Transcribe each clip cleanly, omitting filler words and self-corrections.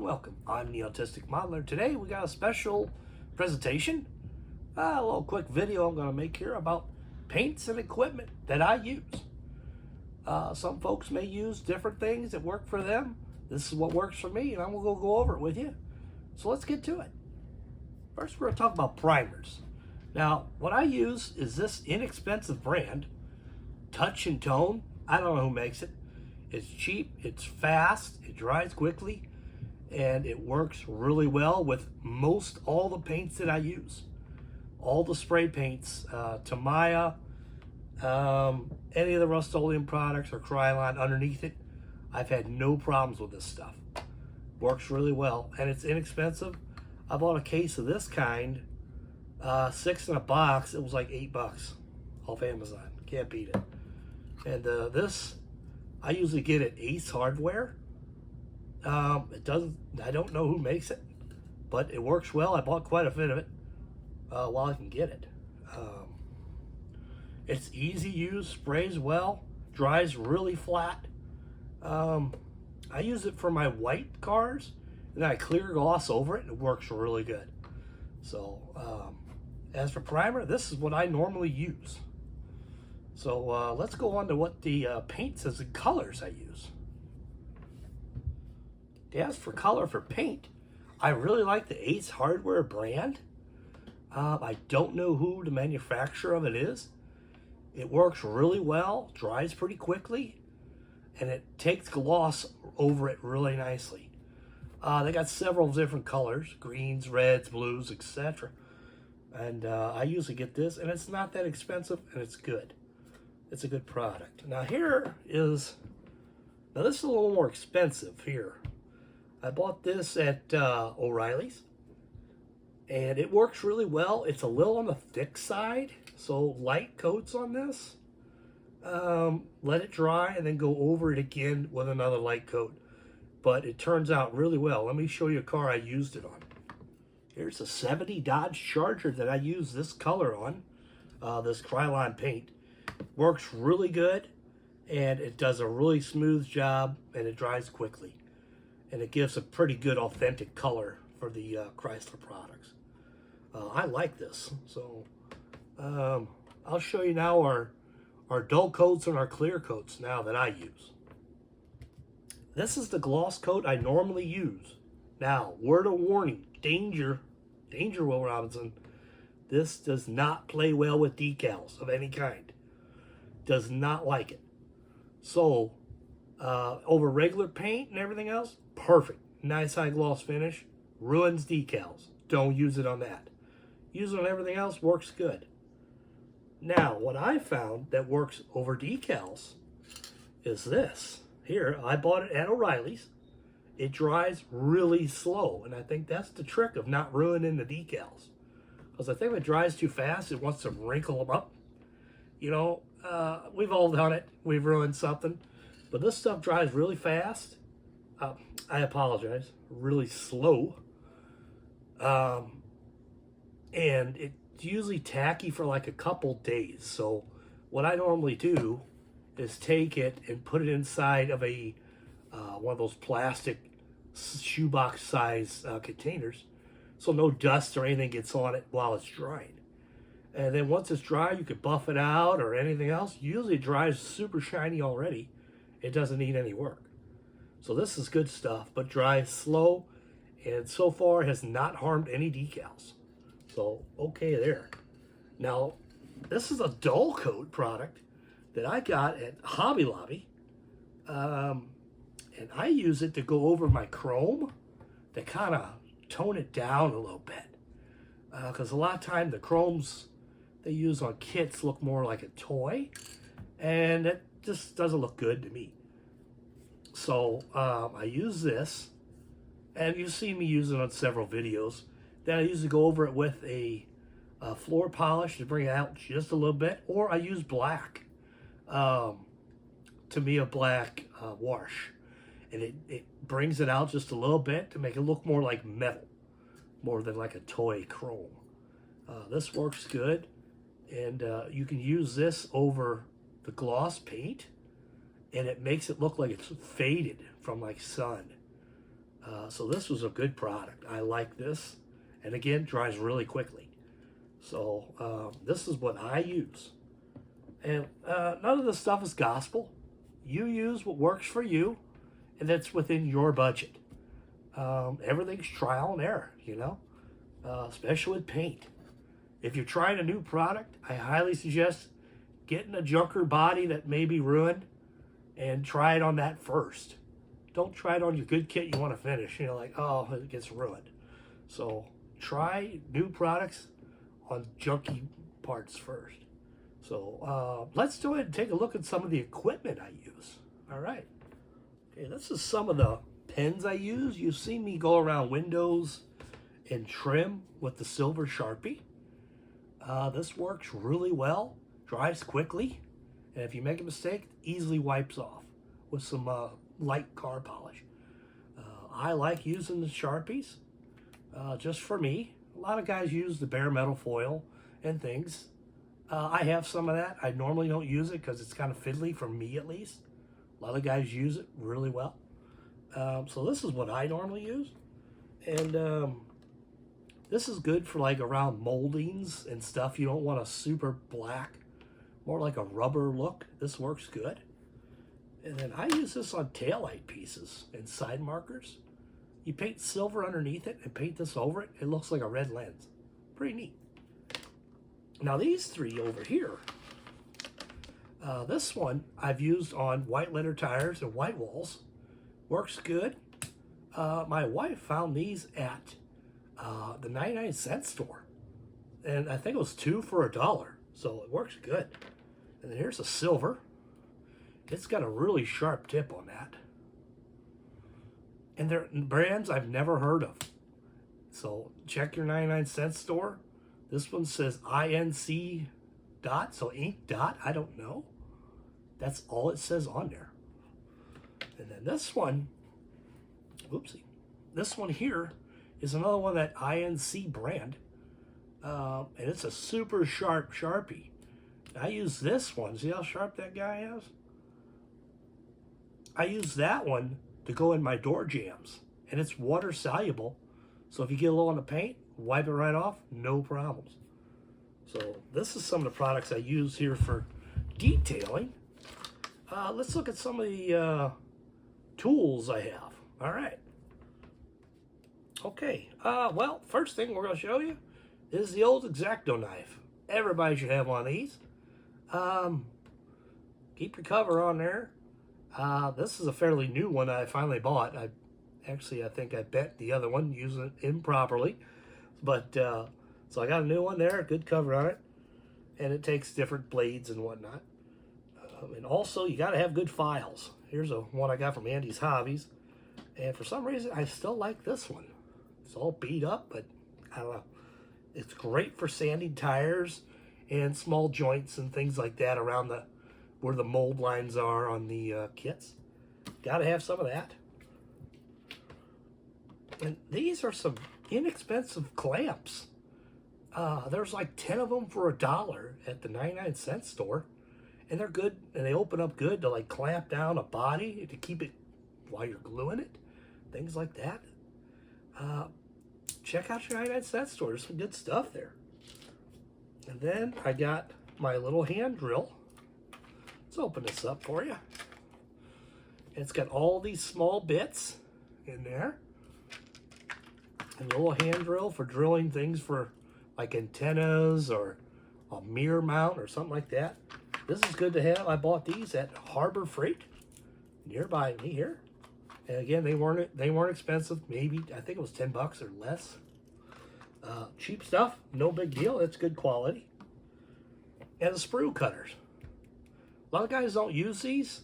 and welcome. I'm the Autistic Modeler. Today we got a special presentation, a little quick video I'm going to make here about paints and equipment that I use. Some folks may use different things that work for them. This is what works for me, and I'm going to go over it with you. So let's get to it. First, we're going to talk about primers. Now, what I use is this inexpensive brand, Touch and Tone. I don't know who makes it. It's cheap, it's fast, it dries quickly, and it works really well with most all the paints that I use. All the spray paints, Tamiya, any of the Rust-Oleum products or Krylon underneath it, I've had no problems with this stuff. Works really well, and it's inexpensive. I bought a case of this kind, 6 in a box. It was like $8 off Amazon. Can't beat it. And this, I usually get at Ace Hardware. It doesn't, I don't know who makes it, but it works well. I bought quite a bit of it while I can get it. It's easy use, sprays well, dries really flat. I use it for my white cars, and then I clear gloss over it, and it works really good. So, as for primer, this is what I normally use. So let's go on to what the paints as the colors I use. As for color for paint, I really like the Ace Hardware brand. I don't know who the manufacturer of it is. It works really well, dries pretty quickly, and it takes gloss over it really nicely. They got several different colors, greens, reds, blues, etc. And I usually get this, and it's not that expensive, and it's good. It's a good product. Now this is a little more expensive here. I bought this at O'Reilly's, and it works really well. It's a little on the thick side, so light coats on this. Let it dry and then go over it again with another light coat. But it turns out really well. Let me show you a car I used it on. Here's a 70 Dodge Charger that I use this color on, this Krylon paint. Works really good, and it does a really smooth job, and it dries quickly, and it gives a pretty good authentic color for the Chrysler products. I like this. So I'll show you now our dull coats and our clear coats now that I use. This is the gloss coat I normally use. Now, word of warning, danger, Will Robinson. This does not play well with decals of any kind. Does not like it. So, over regular paint and everything else, perfect. Nice high gloss finish. Ruins decals. Don't use it on that. Use it on everything else, works good. Now, what I found that works over decals is this. Here, I bought it at O'Reilly's. It dries really slow, and I think that's the trick of not ruining the decals. Because I think if it dries too fast, it wants to wrinkle them up. You know, we've all done it. We've ruined something. But this stuff dries really fast. I apologize. Really slow. And it's usually tacky for like a couple days. So what I normally do is take it and put it inside of a one of those plastic shoebox size containers, so no dust or anything gets on it while it's drying. And then once it's dry, you could buff it out or anything else. Usually it dries super shiny already. It doesn't need any work. So this is good stuff, but dries slow, and so far has not harmed any decals. So okay there. Now this is a dull coat product that I got at Hobby Lobby. And I use it to go over my chrome to kind of tone it down a little bit. Because a lot of time the chromes they use on kits look more like a toy, and it just doesn't look good to me. So I use this, and you've seen me use it on several videos. Then I usually go over it with a floor polish to bring it out just a little bit, or I use black, Tamiya black wash. And it brings it out just a little bit to make it look more like metal, more than like a toy chrome. This works good, and you can use this over the gloss paint, and it makes it look like it's faded from like sun. So this was a good product. I like this. And again, dries really quickly. So this is what I use. And none of this stuff is gospel. You use what works for you, and that's within your budget. Everything's trial and error, especially with paint. If you're trying a new product, I highly suggest getting a junker body that may be ruined and try it on that first. Don't try it on your good kit you want to finish. Like, oh, it gets ruined. So try new products on junky parts first. So let's do it and take a look at some of the equipment I use. All right. Okay, this is some of the pens I use. You've seen me go around windows and trim with the silver Sharpie. This works really well, dries quickly, and if you make a mistake, easily wipes off with some light car polish. I like using the Sharpies just for me. A lot of guys use the bare metal foil and things. I have some of that. I normally don't use it because it's kind of fiddly, for me at least. A lot of guys use it really well. So this is what I normally use. And this is good for like around moldings and stuff. You don't want a super black, more like a rubber look. This works good. And then I use this on taillight pieces and side markers. You paint silver underneath it and paint this over it. It looks like a red lens. Pretty neat. Now these three over here, this one I've used on white letter tires and white walls. Works good. My wife found these at the 99-cent store. And I think it was 2 for $1. So it works good. And then here's a silver. It's got a really sharp tip on that. And they're brands I've never heard of. So check your 99-cent store. This one says INC dot, so ink dot, I don't know. That's all it says on there. And then this one, whoopsie. This one here is another one, that INC brand. And it's a super sharp Sharpie. I use this one. See how sharp that guy is? I use that one to go in my door jambs. And it's water soluble. So if you get low on the paint, wipe it right off, no problems. So this is some of the products I use here for detailing. Let's look at some of the tools I have. All right. Okay, well, first thing we're going to show you is the old X-Acto knife. Everybody should have one of these. Keep your cover on there. This is a fairly new one I finally bought. I think I bent the other one using it improperly. But, so I got a new one there, good cover on it. And it takes different blades and whatnot. And also, you got to have good files. Here's one I got from Andy's Hobbies. And for some reason, I still like this one. It's all beat up, but I don't know. It's great for sanding tires and small joints and things like that around where the mold lines are on the kits. Got to have some of that. And these are some inexpensive clamps. There's like 10 of them for $1 at the 99-cent store. And they're good, and they open up good to like clamp down a body to keep it while you're gluing it. Things like that. Check out your 99-cent store. There's some good stuff there. And then I got my little hand drill. Let's open this up for you. And it's got all these small bits in there. And a little hand drill for drilling things for like antennas or a mirror mount or something like that. This is good to have. I bought these at Harbor Freight nearby me here. And again, they weren't expensive. Maybe, I think it was $10 or less. Cheap stuff, no big deal. It's good quality. And the sprue cutters. A lot of guys don't use these.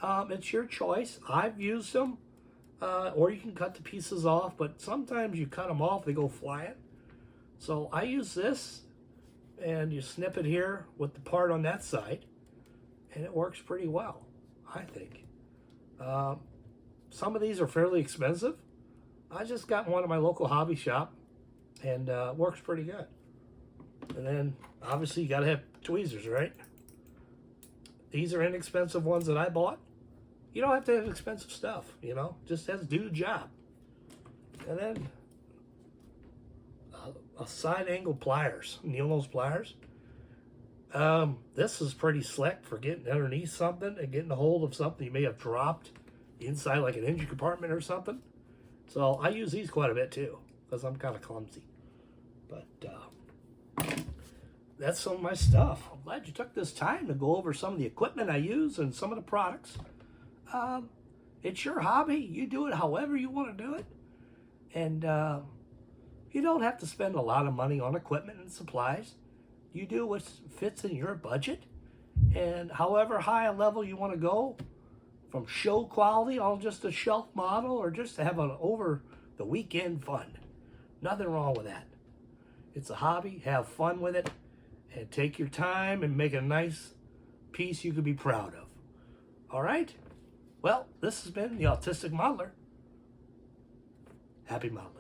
It's your choice. I've used them. Or you can cut the pieces off, but sometimes you cut them off, they go flying. So I use this, and you snip it here with the part on that side, and it works pretty well, I think. Some of these are fairly expensive. I just got one at my local hobby shop, and works pretty good. And then, obviously, you got to have tweezers, right? These are inexpensive ones that I bought. You don't have to have expensive stuff, just has to do the job. And then a side angle pliers, needle nose pliers. This is pretty slick for getting underneath something and getting a hold of something you may have dropped inside, like an engine compartment or something. So I use these quite a bit too, because I'm kind of clumsy. But that's some of my stuff. I'm glad you took this time to go over some of the equipment I use and some of the products. It's your hobby. You do it however you want to do it. And you don't have to spend a lot of money on equipment and supplies. You do what fits in your budget. And however high a level you want to go, from show quality on just a shelf model or just to have an over the weekend fun. Nothing wrong with that. It's a hobby. Have fun with it. And take your time and make a nice piece you could be proud of. All right? Well, this has been the Autistic Modeler. Happy modeling.